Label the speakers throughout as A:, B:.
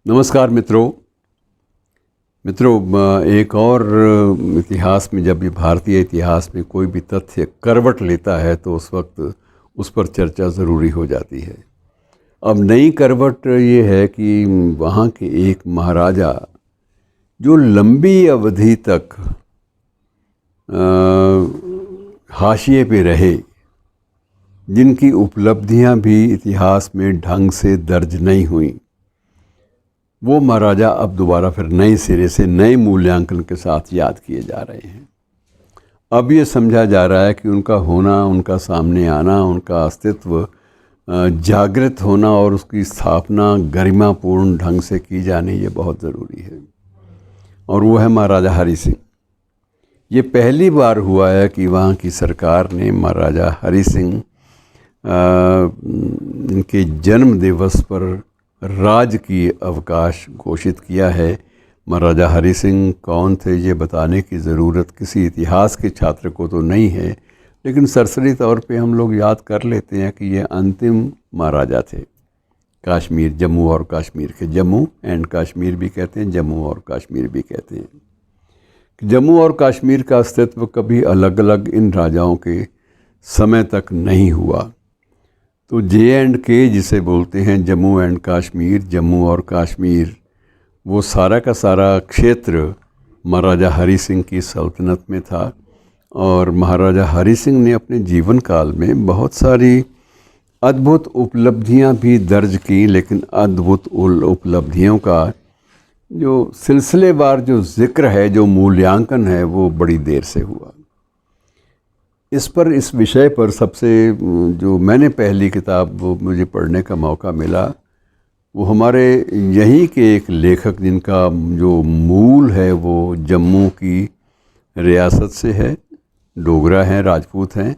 A: नमस्कार मित्रों, एक और इतिहास में जब भी भारतीय इतिहास में कोई भी तथ्य करवट लेता है तो उस वक्त उस पर चर्चा ज़रूरी हो जाती है। अब नई करवट ये है कि वहाँ के एक महाराजा जो लंबी अवधि तक हाशिए पे रहे, जिनकी उपलब्धियाँ भी इतिहास में ढंग से दर्ज नहीं हुई, वो महाराजा अब दोबारा फिर नए सिरे से नए मूल्यांकन के साथ याद किए जा रहे हैं। अब ये समझा जा रहा है कि उनका होना, उनका सामने आना, उनका अस्तित्व जागृत होना और उसकी स्थापना गरिमापूर्ण ढंग से की जानी, ये बहुत ज़रूरी है। और वो है महाराजा हरि सिंह। ये पहली बार हुआ है कि वहाँ की सरकार ने महाराजा हरि सिंह इनके जन्म दिवस पर राजकीय अवकाश घोषित किया है। महाराजा हरि सिंह कौन थे ये बताने की ज़रूरत किसी इतिहास के छात्र को तो नहीं है, लेकिन सरसरी तौर पे हम लोग याद कर लेते हैं कि ये अंतिम महाराजा थे कश्मीर, जम्मू और कश्मीर के। जम्मू एंड कश्मीर भी कहते हैं, जम्मू और कश्मीर भी कहते हैं। जम्मू और कश्मीर का अस्तित्व कभी अलग अलग इन राजाओं के समय तक नहीं हुआ। तो J&K जिसे बोलते हैं, जम्मू एंड कश्मीर, जम्मू और कश्मीर, वो सारा का सारा क्षेत्र महाराजा हरि सिंह की सल्तनत में था। और महाराजा हरि सिंह ने अपने जीवन काल में बहुत सारी अद्भुत उपलब्धियां भी दर्ज की, लेकिन अद्भुत उपलब्धियों का जो सिलसिलेवार जो जिक्र है, जो मूल्यांकन है, वो बड़ी देर से हुआ। इस विषय पर सबसे जो मैंने पहली किताब वो मुझे पढ़ने का मौका मिला, वो हमारे यहीं के एक लेखक जिनका जो मूल है वो जम्मू की रियासत से है, डोगरा हैं, राजपूत हैं,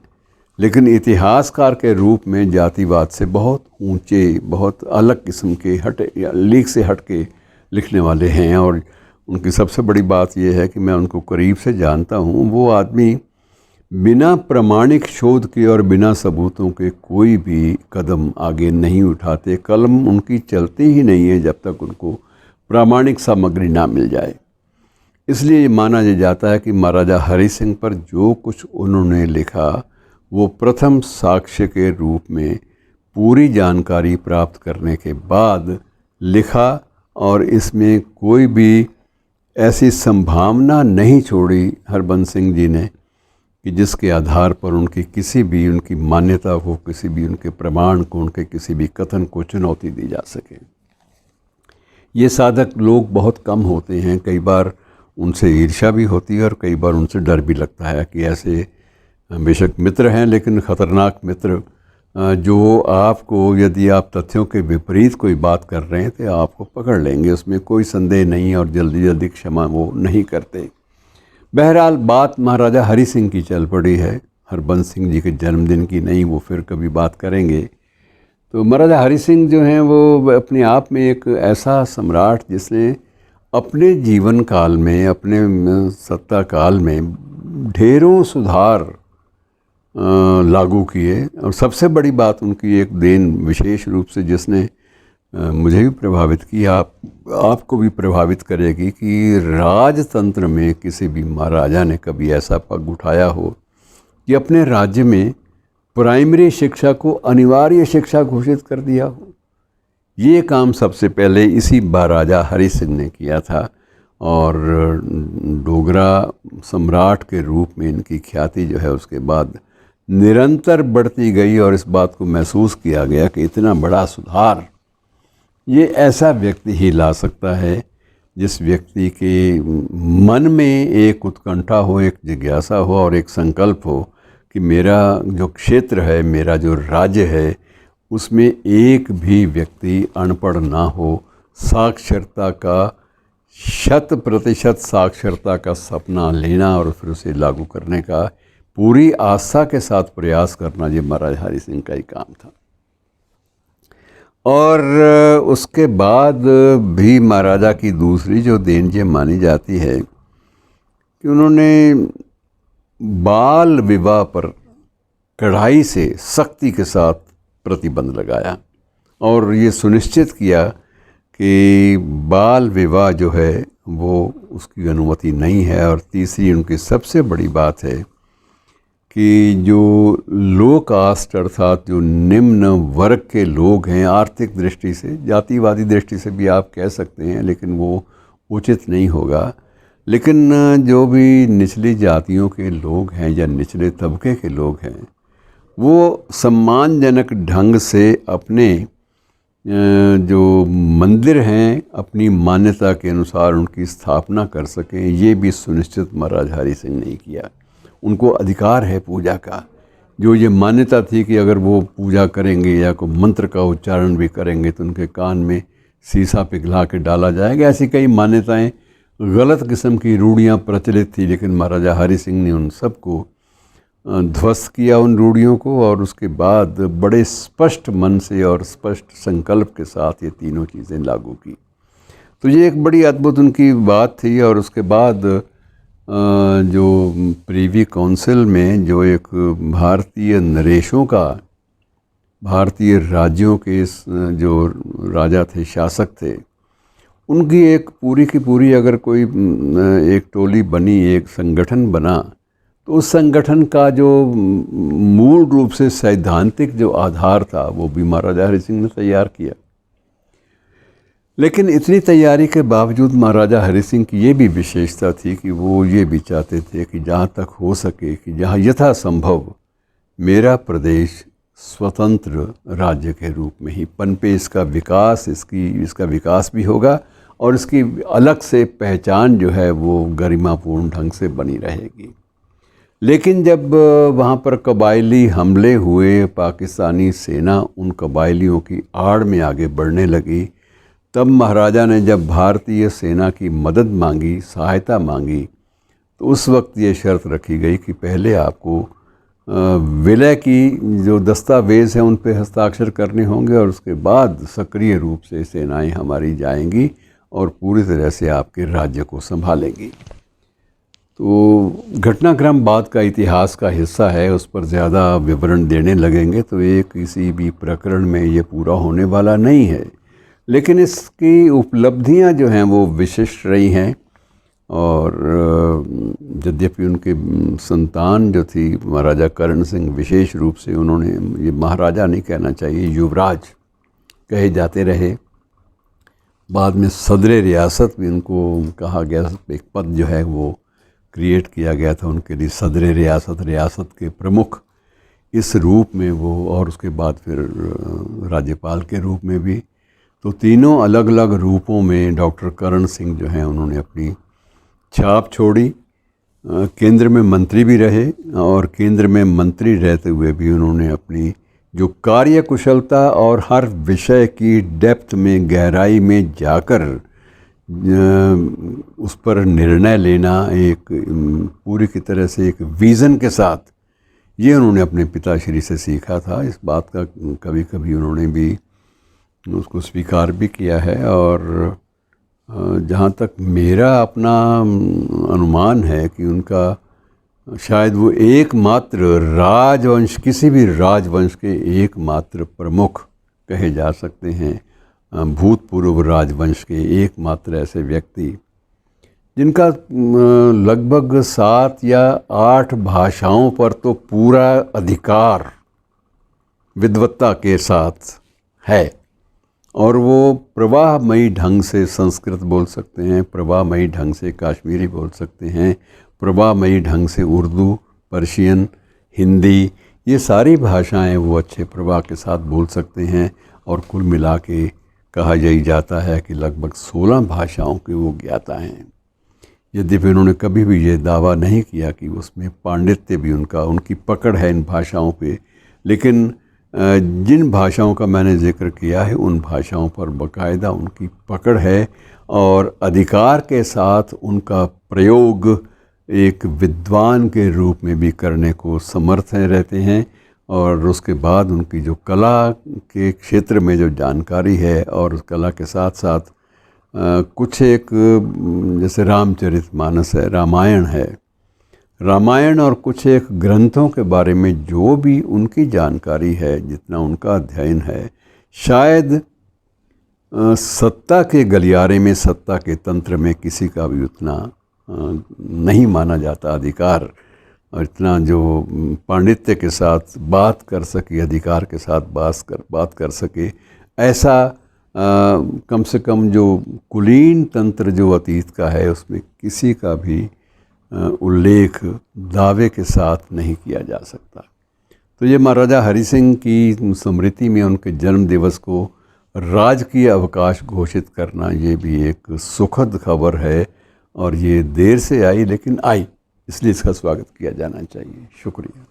A: लेकिन इतिहासकार के रूप में जातिवाद से बहुत ऊंचे, बहुत अलग किस्म के लीक से हट के लिखने वाले हैं। और उनकी सबसे बड़ी बात यह है कि मैं उनको करीब से जानता हूँ। वो आदमी बिना प्रमाणिक शोध के और बिना सबूतों के कोई भी कदम आगे नहीं उठाते। कलम उनकी चलती ही नहीं है जब तक उनको प्रामाणिक सामग्री ना मिल जाए। इसलिए ये माना जाता है कि महाराजा हरि सिंह पर जो कुछ उन्होंने लिखा वो प्रथम साक्ष्य के रूप में पूरी जानकारी प्राप्त करने के बाद लिखा, और इसमें कोई भी ऐसी संभावना नहीं छोड़ी हरबंस सिंह जी ने कि जिसके आधार पर उनकी किसी भी उनकी मान्यता को, किसी भी उनके प्रमाण को, उनके किसी भी कथन को चुनौती दी जा सके। ये साधक लोग बहुत कम होते हैं। कई बार उनसे ईर्ष्या भी होती है और कई बार उनसे डर भी लगता है कि ऐसे बेशक मित्र हैं, लेकिन ख़तरनाक मित्र जो आपको, यदि आप तथ्यों के विपरीत कोई बात कर रहे हैं तो आपको पकड़ लेंगे, उसमें कोई संदेह नहीं, और जल्दी जल्दी क्षमा वो नहीं करते। बहरहाल बात महाराजा हरि सिंह की चल पड़ी है, हरबंस सिंह जी के जन्मदिन की नहीं, वो फिर कभी बात करेंगे। तो महाराजा हरि सिंह जो हैं वो अपने आप में एक ऐसा सम्राट जिसने अपने जीवन काल में, अपने सत्ता काल में ढेरों सुधार लागू किए। और सबसे बड़ी बात उनकी एक देन विशेष रूप से जिसने मुझे भी प्रभावित की, आपको भी प्रभावित करेगी, कि राजतंत्र में किसी भी महाराजा ने कभी ऐसा पग उठाया हो कि अपने राज्य में प्राइमरी शिक्षा को अनिवार्य शिक्षा घोषित कर दिया हो। ये काम सबसे पहले इसी महाराजा हरि सिंह ने किया था। और डोगरा सम्राट के रूप में इनकी ख्याति जो है उसके बाद निरंतर बढ़ती गई, और इस बात को महसूस किया गया कि इतना बड़ा सुधार ये ऐसा व्यक्ति ही ला सकता है जिस व्यक्ति के मन में एक उत्कंठा हो, एक जिज्ञासा हो और एक संकल्प हो कि मेरा जो क्षेत्र है, मेरा जो राज्य है, उसमें एक भी व्यक्ति अनपढ़ ना हो। साक्षरता का 100% साक्षरता का सपना लेना और फिर उसे लागू करने का पूरी आस्था के साथ प्रयास करना, ये महाराजा हरि सिंह का ही काम था। और उसके बाद भी महाराजा की दूसरी जो देन ये मानी जाती है कि उन्होंने बाल विवाह पर कड़ाई से सख्ती के साथ प्रतिबंध लगाया और ये सुनिश्चित किया कि बाल विवाह जो है वो उसकी अनुमति नहीं है। और तीसरी उनकी सबसे बड़ी बात है कि जो लो कास्ट अर्थात जो निम्न वर्ग के लोग हैं, आर्थिक दृष्टि से, जातिवादी दृष्टि से भी आप कह सकते हैं, लेकिन वो उचित नहीं होगा, लेकिन जो भी निचली जातियों के लोग हैं या निचले तबके के लोग हैं, वो सम्मानजनक ढंग से अपने जो मंदिर हैं अपनी मान्यता के अनुसार उनकी स्थापना कर सकें, ये भी सुनिश्चित महाराज हरि सिंह ने किया। उनको अधिकार है पूजा का। जो ये मान्यता थी कि अगर वो पूजा करेंगे या कोई मंत्र का उच्चारण भी करेंगे तो उनके कान में शीशा पिघला के डाला जाएगा, ऐसी कई मान्यताएं, गलत किस्म की रूढ़ियाँ प्रचलित थी, लेकिन महाराजा हरि सिंह ने उन सबको ध्वस्त किया, उन रूढ़ियों को, और उसके बाद बड़े स्पष्ट मन से और स्पष्ट संकल्प के साथ ये तीनों चीज़ें लागू की। तो ये एक बड़ी अद्भुत उनकी बात थी। और उसके बाद जो प्रीवी काउंसिल में जो एक भारतीय नरेशों का, भारतीय राज्यों के जो राजा थे, शासक थे, उनकी एक पूरी की पूरी अगर कोई एक टोली बनी, एक संगठन बना, तो उस संगठन का जो मूल रूप से सैद्धांतिक जो आधार था वो भी महाराजा हरि सिंह ने तैयार किया। लेकिन इतनी तैयारी के बावजूद महाराजा हरि सिंह की ये भी विशेषता थी कि वो ये भी चाहते थे कि जहाँ तक हो सके कि जहाँ यथासंभव मेरा प्रदेश स्वतंत्र राज्य के रूप में ही पनपे, इसका विकास, इसका विकास भी होगा और इसकी अलग से पहचान जो है वो गरिमापूर्ण ढंग से बनी रहेगी। लेकिन जब वहाँ पर कबायली हमले हुए, पाकिस्तानी सेना उन कबायलियों की आड़ में आगे बढ़ने लगी, तब महाराजा ने जब भारतीय सेना की मदद मांगी, सहायता मांगी, तो उस वक्त ये शर्त रखी गई कि पहले आपको विलय की जो दस्तावेज़ हैं उन पे हस्ताक्षर करने होंगे और उसके बाद सक्रिय रूप से सेनाएं हमारी जाएंगी और पूरी तरह से आपके राज्य को संभालेंगी। तो घटनाक्रम बाद का इतिहास का हिस्सा है, उस पर ज़्यादा विवरण देने लगेंगे तो एक किसी भी प्रकरण में ये पूरा होने वाला नहीं है। लेकिन इसकी उपलब्धियां जो हैं वो विशिष्ट रही हैं। और यद्यपि उनके संतान जो थी महाराजा करण सिंह, विशेष रूप से उन्होंने, ये महाराजा नहीं कहना चाहिए, युवराज कहे जाते रहे। बाद में सदरे रियासत भी उनको कहा गया, एक पद जो है वो क्रिएट किया गया था उनके लिए, सदरे रियासत, रियासत के प्रमुख इस रूप में वो, और उसके बाद फिर राज्यपाल के रूप में भी। तो तीनों अलग अलग रूपों में डॉक्टर करण सिंह जो हैं उन्होंने अपनी छाप छोड़ी। केंद्र में मंत्री भी रहे और केंद्र में मंत्री रहते हुए भी उन्होंने अपनी जो कार्य कुशलता और हर विषय की डेप्थ में, गहराई में जाकर उस पर निर्णय लेना, एक पूरी की तरह से एक विज़न के साथ, ये उन्होंने अपने पिताश्री से सीखा था। इस बात का कभी कभी उन्होंने भी उसको स्वीकार भी किया है। और जहाँ तक मेरा अपना अनुमान है कि उनका शायद वो एकमात्र राजवंश, किसी भी राजवंश के एकमात्र प्रमुख कहे जा सकते हैं, भूतपूर्व राजवंश के एकमात्र ऐसे व्यक्ति जिनका लगभग 7 या 8 भाषाओं पर तो पूरा अधिकार विद्वत्ता के साथ है। और वो प्रवाहमयी ढंग से संस्कृत बोल सकते हैं, प्रवाहमयी ढंग से कश्मीरी बोल सकते हैं, प्रवाहमयी ढंग से उर्दू, पर्शियन, हिंदी, ये सारी भाषाएं वो अच्छे प्रवाह के साथ बोल सकते हैं। और कुल मिला के कहा यही जाता है कि लगभग 16 भाषाओं के वो ज्ञाता हैं। यद्यपि उन्होंने कभी भी ये दावा नहीं किया कि उसमें पांडित्य भी उनकी पकड़ है इन भाषाओं पे, लेकिन जिन भाषाओं का मैंने जिक्र किया है उन भाषाओं पर बाकायदा उनकी पकड़ है और अधिकार के साथ उनका प्रयोग एक विद्वान के रूप में भी करने को समर्थ रहते हैं। और उसके बाद उनकी जो कला के क्षेत्र में जो जानकारी है और उस कला के साथ साथ कुछ एक जैसे रामचरितमानस है, रामायण है, रामायण और कुछ एक ग्रंथों के बारे में जो भी उनकी जानकारी है, जितना उनका अध्ययन है, शायद सत्ता के गलियारे में, सत्ता के तंत्र में किसी का भी उतना नहीं माना जाता अधिकार, और इतना जो पांडित्य के साथ बात कर सके, अधिकार के साथ बात कर सके, ऐसा कम से कम जो कुलीन तंत्र जो अतीत का है उसमें किसी का भी उल्लेख दावे के साथ नहीं किया जा सकता। तो ये महाराजा हरि सिंह की स्मृति में उनके जन्म दिवस को राजकीय अवकाश घोषित करना, ये भी एक सुखद खबर है, और ये देर से आई लेकिन आई, इसलिए इसका स्वागत किया जाना चाहिए। शुक्रिया।